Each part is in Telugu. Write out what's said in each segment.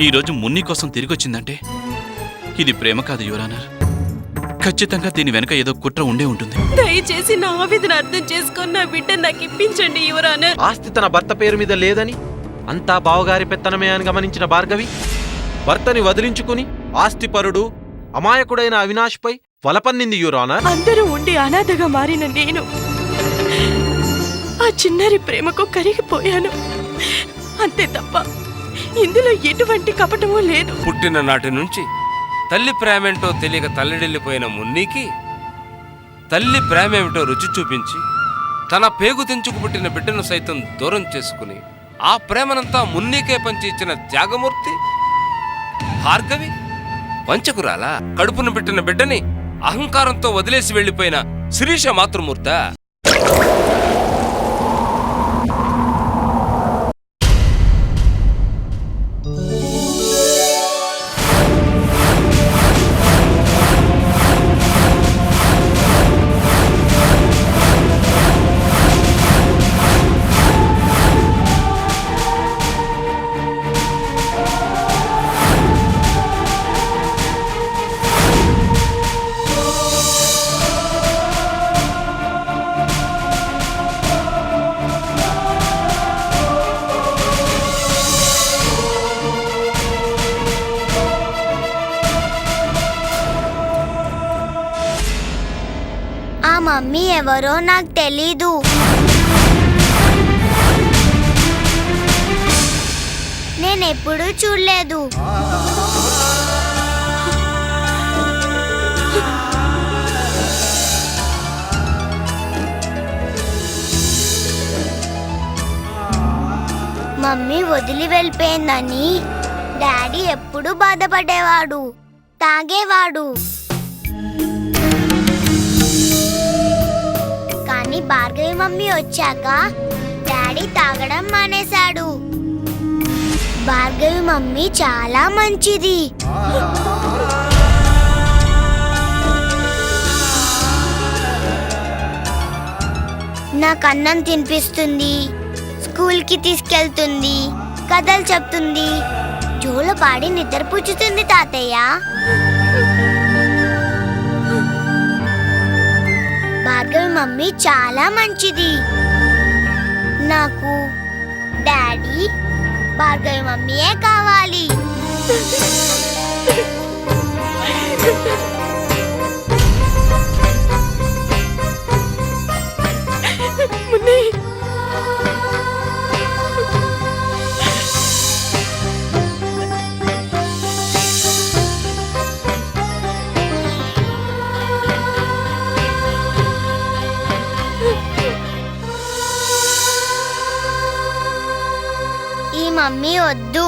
ఈరోజు మున్ని కోసం తిరిగొచ్చిందంటే ఇది ప్రేమ కాదు యువరానర్. ఖచ్చితంగా దీని వెనక ఏదో కుట్ర ఉండే ఉంటుంది. దయచేసి నా ఆవేదన అర్థం చేసుకొని నా బిడ్డ నాకు ఇప్పించండి యువరానర్. ఆస్తి తన భర్త పేరు మీద లేదని అంతా బావగారి పెత్తనమే అని గమనించిన భార్గవి భర్తని వదిలించుకుని ఆస్తిపరుడు అమాయకుడైన అవినాష్పై వలపన్నింది యువరానర్. అందరూ ఉండి అనాథగా మారిన నేను ఆ చిన్నారి ప్రేమకు కరిగిపోయాను అంతే తప్ప ఇందులో ఎటువంటి కపటమూ లేదు. పుట్టిన నాటి నుంచి తల్లి ప్రేమేంటో తెలియక తల్లడిల్లిపోయిన మున్నీకి తల్లి ప్రేమేమిటో రుచి చూపించి తన పేగు తెంచుకు పుట్టిన బిడ్డను సైతం దూరం చేసుకుని ఆ ప్రేమనంతా మున్నీకే పంచి ఇచ్చిన త్యాగమూర్తి భార్గవి వంచకురాలా? కడుపును పెట్టిన బిడ్డని అహంకారంతో వదిలేసి వెళ్లిపోయిన శిరీష మాతృమూర్త. ఆ మమ్మీ ఎవరో నాకు తెలీదు. నేనెప్పుడూ చూడలేదు. మమ్మీ వదిలి వెళ్ళిపోయిందని డాడీ ఎప్పుడూ బాధపడేవాడు, తాగేవాడు. కానీ భార్గవి మమ్మీ వచ్చాక డాడీ తాగడం మానేశాడు. భార్గవి మమ్మీ చాలా మంచిది. నాకు అన్నం తినిపిస్తుంది, స్కూల్కి తీసుకెళ్తుంది, కథలు చెప్తుంది, జోలపాడి నిద్రపుచ్చుతుంది తాతయ్య. భార్గవి మమ్మీ చాలా మంచిది. నాకు డాడీ భార్గవి మమ్మీయే కావాలి. మున్ని ఈ మమ్మీ వద్దు.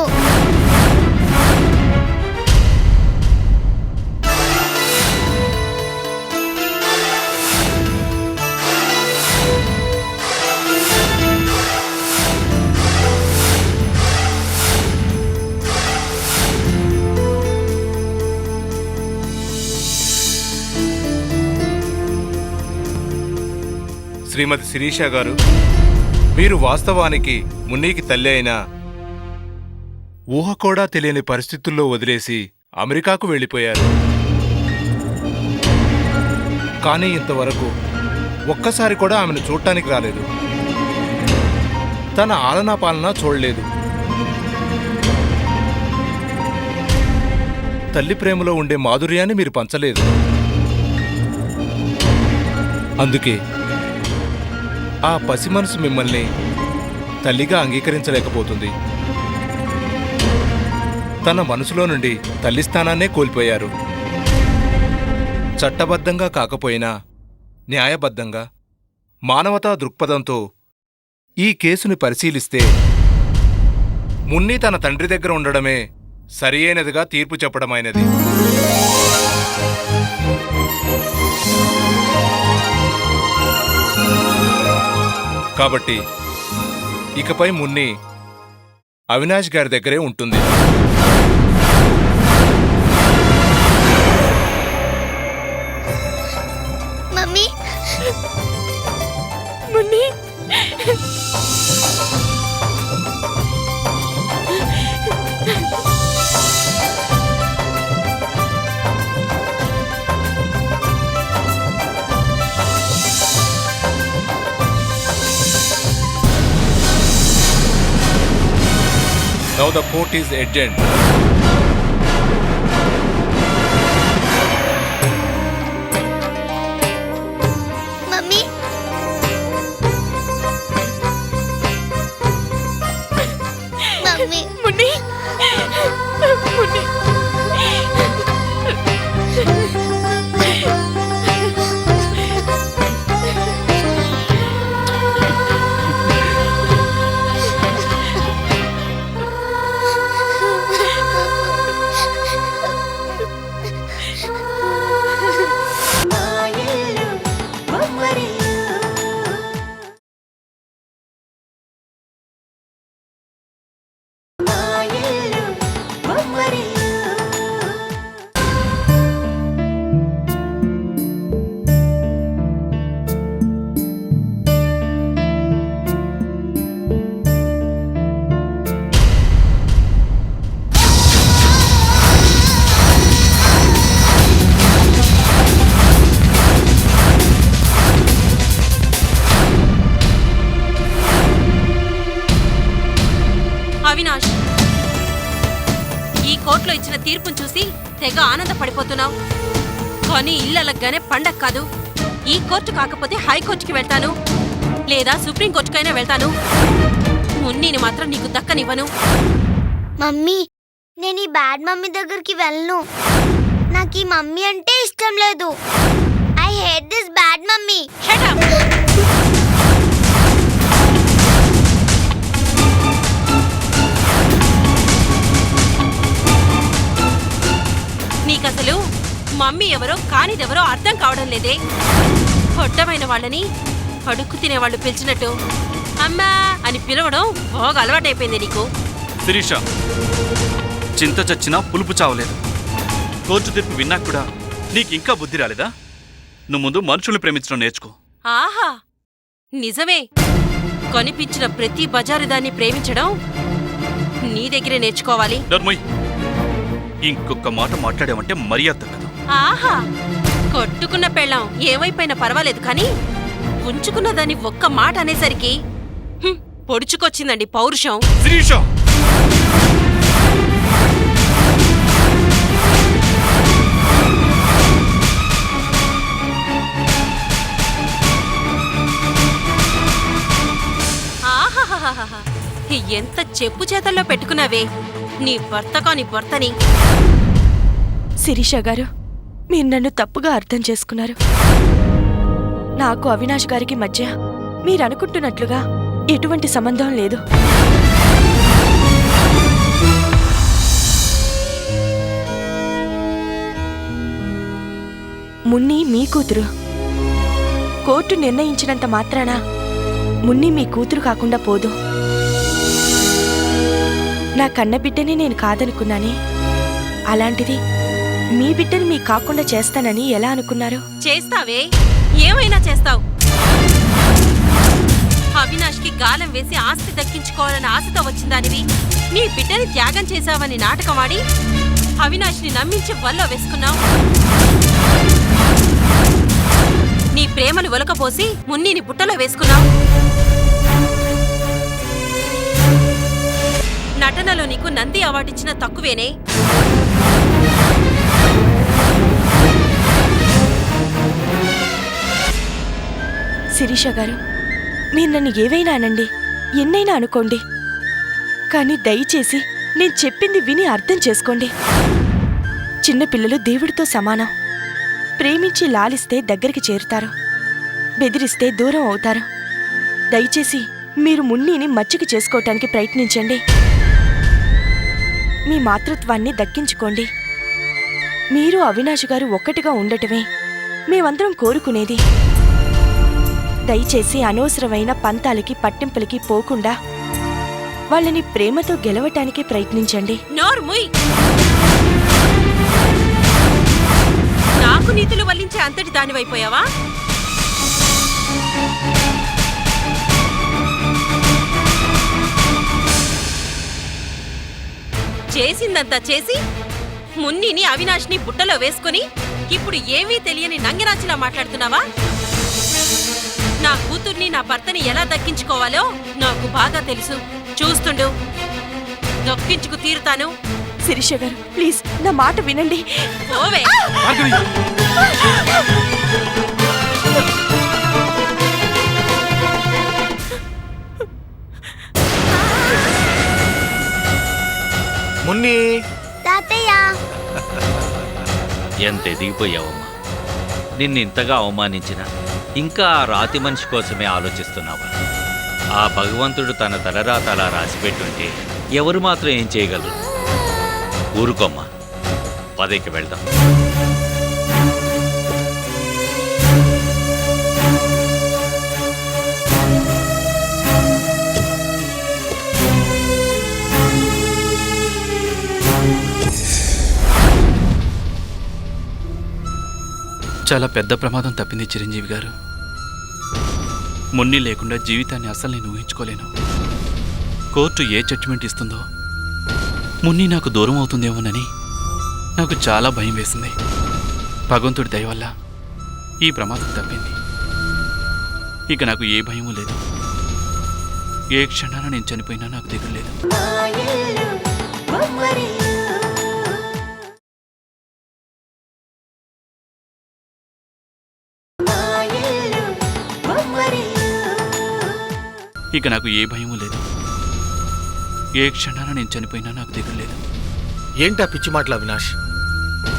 శ్రీమతి శిరీష గారు, మీరు వాస్తవానికి మున్నీకి తల్లి అయినా ఊహ కూడా తెలియని పరిస్థితుల్లో వదిలేసి అమెరికాకు వెళ్ళిపోయారు. కానీ ఇంతవరకు ఒక్కసారి కూడా ఆమెను చూడటానికి రాలేదు. తన ఆలనా పాలన చూడలేదు. తల్లి ప్రేమలో ఉండే మాధుర్యాన్ని మీరు పంచలేదు. అందుకే ఆ పసి మనసు మిమ్మల్ని తల్లిగా అంగీకరించలేకపోతుంది. తన మనసులో నుండి తల్లి స్థానాన్నే కోల్పోయారు. చట్టబద్ధంగా కాకపోయినా న్యాయబద్ధంగా మానవతా దృక్పథంతో ఈ కేసుని పరిశీలిస్తే మున్ని తన తండ్రి దగ్గర ఉండడమే సరియైనదిగా తీర్పు చెప్పడమైనది. కాబట్టి ఇకపై మున్ని అవినాష్ గారి దగ్గరే ఉంటుంది. Mummy Munni Now the court is adjourned. Mummy mummy Munni Munni Avinash, ఈ కోర్టులో ఇచ్చిన తీర్పును చూసి తెగ ఆనందపడిపోతున్నావు. కానీ ఇల్లలగ్గానే పండగ కాదు. ఈ కోర్టు కాకపోతే హైకోర్టుకి వెళ్తాను, లేదా సుప్రీంకోర్టుకైనా వెళ్తాను. మున్నీని మాత్రం నీకు దక్కనివ్వను. మమ్మీ నేను ఈ బ్యాడ్ మమ్మీ దగ్గరికి వెళ్ళను. నాకు ఈ మమ్మీ అంటే ఇష్టం లేదు. I hate this bad mummy. Shut up! నీకసలు మమ్మీ ఎవరో కానిదెవరో అర్థం కావడం లేదే. పొట్టమైన వాళ్ళని అడుక్కు తినేవాళ్ళు పిలిచినట్టు అమ్మా అని పిలవడం బాగా అలవాటైపోయింది నీకు. శిరీష, చింత చచ్చినా పులుపు చావలేదు. కోర్టు తీర్పు విన్నా కూడా నీకు ఇంకా బుద్ధి రాలేదా? నువ్వు ముందు మనుషుల్ని ప్రేమించడం నేర్చుకో. ఆహా, నిజమే. కనిపించిన ప్రతి బజారుదాన్ని ప్రేమించడం నీ దగ్గరే నేర్చుకోవాలి. ధర్మయ్, ఇంకొక మాట మాట్లాడావంటే మర్యాద దక్కదు. ఆహా, కొట్టుకున్న పెళ్ళాం ఏమైపోయినా పర్వాలేదు కానీ ఉంచుకున్న దాన్ని ఒక్క మాట అనేసరికి పొడుచుకొచ్చిందండి పౌరుషం. శిరీష, ఆహాహాహాహా, ఎంత చెప్పు చేతల్లో పెట్టుకున్నావే నీ భర్త కాని భర్తని. శిరీష గారు, మీరు నన్ను తప్పుగా అర్థం చేసుకున్నారు. నాకు అవినాష్ గారికి మధ్య మీరనుకుంటున్నట్లుగా ఎటువంటి సంబంధం లేదు. మున్ని మీ కూతురు. కోర్టు నిర్ణయించినంత మాత్రాన మున్ని మీ కూతురు కాకుండా పోదు. నా కన్న బిడ్డని నేను కాదనుకున్నానే, అలాంటిది మీ బిడ్డని మీ కాకుండా చేస్తానని ఎలా అనుకున్నారు? చేస్తావే, ఏమైనా చేస్తావు. అవినాష్కి గాలం వేసి ఆస్తి దక్కించుకోవాలని ఆశతో వచ్చిందానివి నీ బిడ్డని త్యాగం చేశావని నాటకమాడి అవినాష్ని నమ్మించి వల్లో వేసుకున్నావు. నీ ప్రేమను ఒలకపోసి మున్నీని బుట్టలో వేసుకున్నావు. నటనలో నీకు నంది అవార్డిచ్చిన తక్కువేనే. శిరీష గారు, మీరు నన్ను ఏవైనా అనండి, ఎన్నైనా అనుకోండి, కానీ దయచేసి నేను చెప్పింది విని అర్థం చేసుకోండి. చిన్నపిల్లలు దేవుడితో సమానం. ప్రేమించి లాలిస్తే దగ్గరికి చేరుతారు, బెదిరిస్తే దూరం అవుతారు. దయచేసి మీరు మున్నీని మచ్చిక చేసుకోవటానికి ప్రయత్నించండి. మీ మాతృత్వాన్ని దక్కించుకోండి. మీరు అవినాష్ గారు ఒక్కటిగా ఉండటమే మేమందరం కోరుకునేది. దయచేసి అనవసరమైన పంతాలకి పట్టింపులకి పోకుండా వాళ్ళని ప్రేమతో గెలవటానికి ప్రయత్నించండి. నోర్ముయ్, నాకు నీతులు వల్లించే అంతటి దానివైపోయావా? చేసిందంతా చేసి మున్నిని అవినాష్ని బుట్టలో వేసుకుని ఇప్పుడు ఏమీ తెలియని నంగిరాచిలా మాట్లాడుతున్నావా? నా కూతుర్ని నా భర్తని ఎలా దక్కించుకోవాలో నాకు బాగా తెలుసు. చూస్తుండు. దొక్కించుకు తీరుతాను. శిరీష గారు ప్లీజ్ నా మాట వినండి. పోవే. భార్గవి మున్ని తాతయ్య ఎంత ఎదిగిపోయావమ్మా. నిన్నింతగా అవమానించిన ఇంకా ఆ రాతి మనిషి కోసమే ఆలోచిస్తున్నావా? ఆ భగవంతుడు తన తలరాత అలా రాసిపెట్టుంటే ఎవరు మాత్రం ఏం చేయగలరు? ఊరుకోమ్మా, పదేకి వెళ్దాం. చాలా పెద్ద ప్రమాదం తప్పింది చిరంజీవి గారు. మున్ని లేకుండా జీవితాన్ని అసలు నేను ఊహించుకోలేను. కోర్టు ఏ జడ్జిమెంట్ ఇస్తుందో మున్ని నాకు దూరం అవుతుందేమోనని నాకు చాలా భయం వేసింది. భగవంతుడి దయ వల్ల ఈ ప్రమాదం తప్పింది. ఇక నాకు ఏ భయమూ లేదు. ఏ క్షణాన నేను చనిపోయినా నాకు దిగులు లేదు. ఇక నాకు ఏ భయమూ లేదు. ఏ క్షణాన నేను చనిపోయినా నాకు దిగులు లేదు. ఏంటా పిచ్చి మాటలు అవినాష్?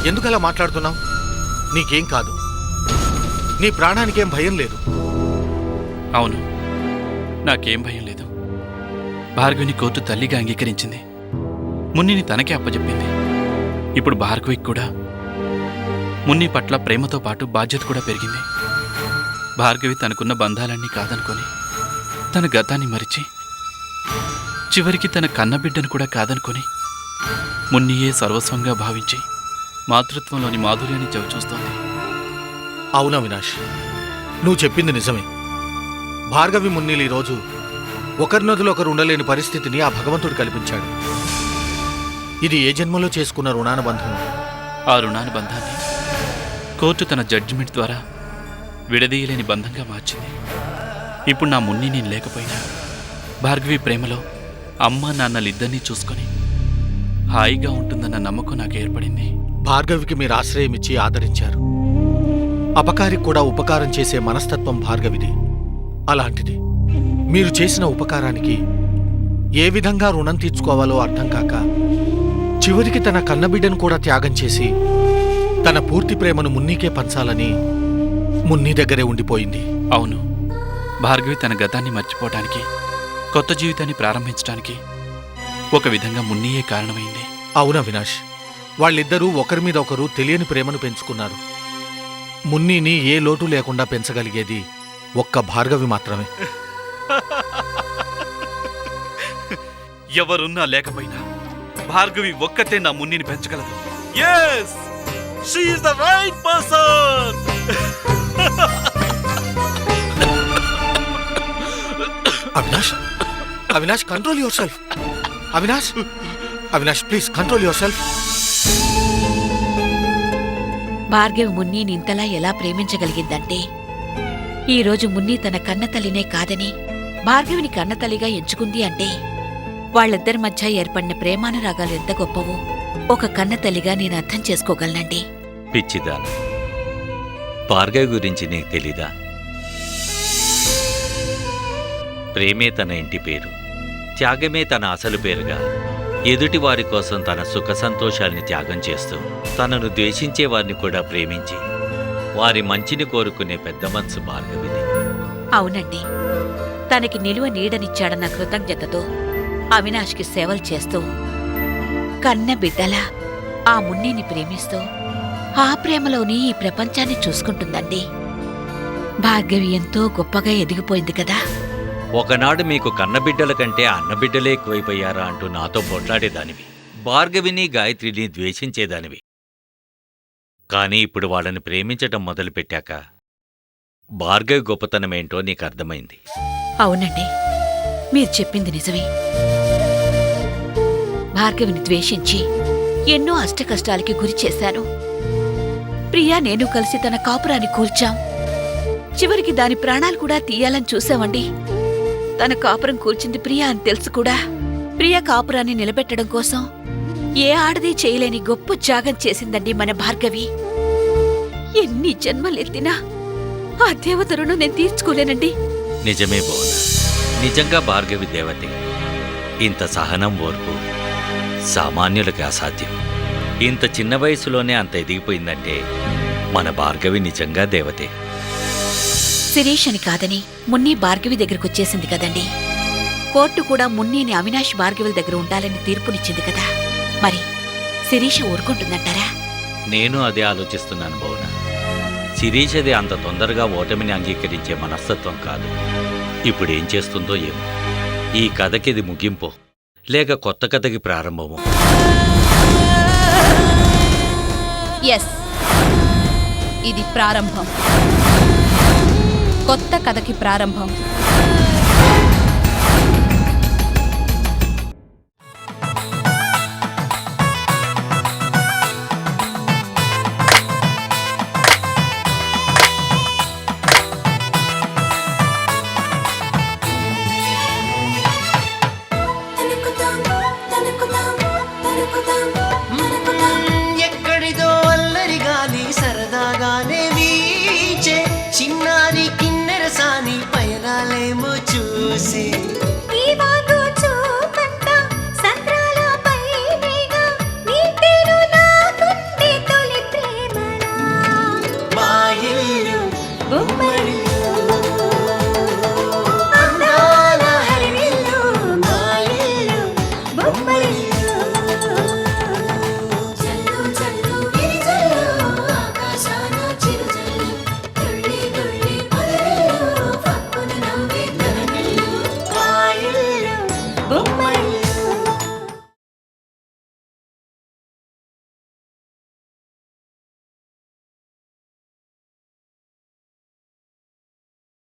ఎందుకలా మాట్లాడుతున్నావు? నీకేం కాదు, నీ ప్రాణానికేం భయం లేదు. అవును, నాకేం భయం లేదు. భార్గవిని కోర్టు తల్లిగా అంగీకరించింది. మున్నిని తనకే అప్పచెప్పింది. ఇప్పుడు భార్గవికి కూడా మున్ని పట్ల ప్రేమతో పాటు బాధ్యత కూడా పెరిగింది. భార్గవి తనకున్న బంధాలన్నీ కాదనుకొని తన గతాన్ని మరిచి చివరికి తన కన్నబిడ్డను కూడా కాదనుకొని మున్నియే సర్వస్వంగా భావించి మాతృత్వంలోని మాధుర్యాన్ని చవిచూస్తోంది. అవునా అవినాష్, నువ్వు చెప్పింది నిజమే. భార్గవి మున్నీలు ఈరోజు ఒకరినొదిలో ఒకరు ఉండలేని పరిస్థితిని ఆ భగవంతుడు కల్పించాడు. ఇది ఏ జన్మలో చేసుకున్న రుణానుబంధం. ఆ రుణానుబంధాన్ని కోర్టు తన జడ్జిమెంట్ ద్వారా విడదీయలేని బంధంగా మార్చింది. ఇప్పుడు నా మున్ని నేను లేకపోయినా భార్గవి ప్రేమలో అమ్మ నాన్నలిద్దరినీ చూసుకొని హాయిగా ఉంటుందన్న నమ్మకం నాకు ఏర్పడింది. భార్గవికి మీరు ఆశ్రయం ఇచ్చి ఆదరించారు. అపకారికి కూడా ఉపకారం చేసే మనస్తత్వం భార్గవిది. అలాంటిది మీరు చేసిన ఉపకారానికి ఏ విధంగా రుణం తీర్చుకోవాలో అర్థం కాక చివరికి తన కన్నబిడ్డను కూడా త్యాగం చేసి తన పూర్తి ప్రేమను మున్నీకే పంచాలని మున్ని దగ్గరే ఉండిపోయింది. అవును, భార్గవి తన గతాన్ని మర్చిపోవటానికి, కొత్త జీవితాన్ని ప్రారంభించడానికి ఒక విధంగా మున్నియే కారణమైంది. అవునా వినాష్, వాళ్ళిద్దరూ ఒకరి మీద ఒకరు తెలియని ప్రేమను పెంచుకున్నారు. మున్నీని ఏ లోటు లేకుండా పెంచగలిగేది ఒక్క భార్గవి మాత్రమే. ఎవరున్నా లేకపోయినా భార్గవి ఒక్కతే నా మున్నిని పెంచగలదు. Yes! She is the right person! Avinash, Avinash control yourself. Avinash, Avinash please control yourself. Bhargavi మున్నీని ఇంతలా ఎలా ప్రేమించగలిగిందంటే, ఈరోజు మున్ని తన కన్నతల్లినే కాదని భార్గవిని కన్నతల్లిగా ఎంచుకుంది అంటే వాళ్ళిద్దరి మధ్య ఏర్పడిన ప్రేమానురాగాలు ఎంత గొప్పవో ఒక కన్నతల్లిగా నేను అర్థం చేసుకోగలనండి. పిచ్చిదాన, భార్గవి గురించి నీకు తెలీదా? ప్రేమే తన ఇంటి పేరు, త్యాగమే తన అసలు పేరుగా ఎదుటి వారి కోసం తన సుఖ సంతోషాల్ని త్యాగం చేస్తూ తనను ద్వేషించే వారిని కూడా ప్రేమించి వారి మంచిని కోరుకునే పెద్ద మనసు భార్గవిది. అవునండి, తనకి నిలువ నీడనిచ్చాడన్న కృతజ్ఞతతో అవినాష్కి సేవలు చేస్తూ కన్న బిడ్డలా ఆ మున్నిని ప్రేమిస్తూ ఆ ప్రేమలోని ఈ ప్రపంచాన్ని చూసుకుంటుందండి. భార్గవి ఎంతో గొప్పగా ఎదిగిపోయింది కదా. ఒకనాడు మీకు కన్నబిడ్డల కంటే అన్నబిడ్డలే ఎక్కువైపోయారా అంటూ నాతో పోట్లాడేదానివి. భార్గవిని గాయత్రిని ద్వేషించేదానివి. కానీ ఇప్పుడు వాళ్ళని ప్రేమించటం మొదలుపెట్టాక భార్గవి గొప్పతనమేంటో నీకు అర్థమైంది. అవునండి, మీరు చెప్పింది నిజమే. భార్గవిని ద్వేషించి ఎన్నో అష్టకష్టాలకి గురి చేశాను. ప్రియా నేను కలిసి తన కాపురాన్ని కూల్చాం. చివరికి దాని ప్రాణాలు కూడా తీయాలని చూసామండి. తన కాపురం కూల్చింది ప్రియా అని తెలుసు కూడా ప్రియ కాపురాన్ని నిలబెట్టడం కోసం ఏ ఆడది చేయలేని గొప్ప త్యాగం చేసిందండి మన భార్గవి. ఎన్ని జన్మలెత్తినా ఆ దేవత రుణం నేను తీర్చుకోలేనండి. నిజమే భువన, నిజంగా భార్గవి దేవతే. ఇంత సహనం ఓర్పు సామాన్యులకి అసాధ్యం. ఇంత చిన్న వయసులోనే అంత ఎదిగిపోయిందంటే మన భార్గవి నిజంగా దేవతే. శిరీష్ అని కాదని మున్ని భార్గవి దగ్గరకొచ్చేసింది కదండి. కోర్టు కూడా మున్నీని అవినాష్ భార్గవుల దగ్గర ఉండాలని తీర్పునిచ్చింది కదా. మరి శిరీష ఊరుకుంటుందంటారా? నేను అదే ఆలోచిస్తున్నాను భువన. శిరీషది అంత తొందరగా ఓటమిని అంగీకరించే మనస్తత్వం కాదు. ఇప్పుడేం చేస్తుందో ఏమో. ఈ కథకిది ముగింపో లేక కొత్త కథకి ప్రారంభమో. ఎస్, ఇది ప్రారంభం. కొత్త కథకి ప్రారంభం. తనుకుతాం తనుకుతాం తనుకుతాం తనుకుతాం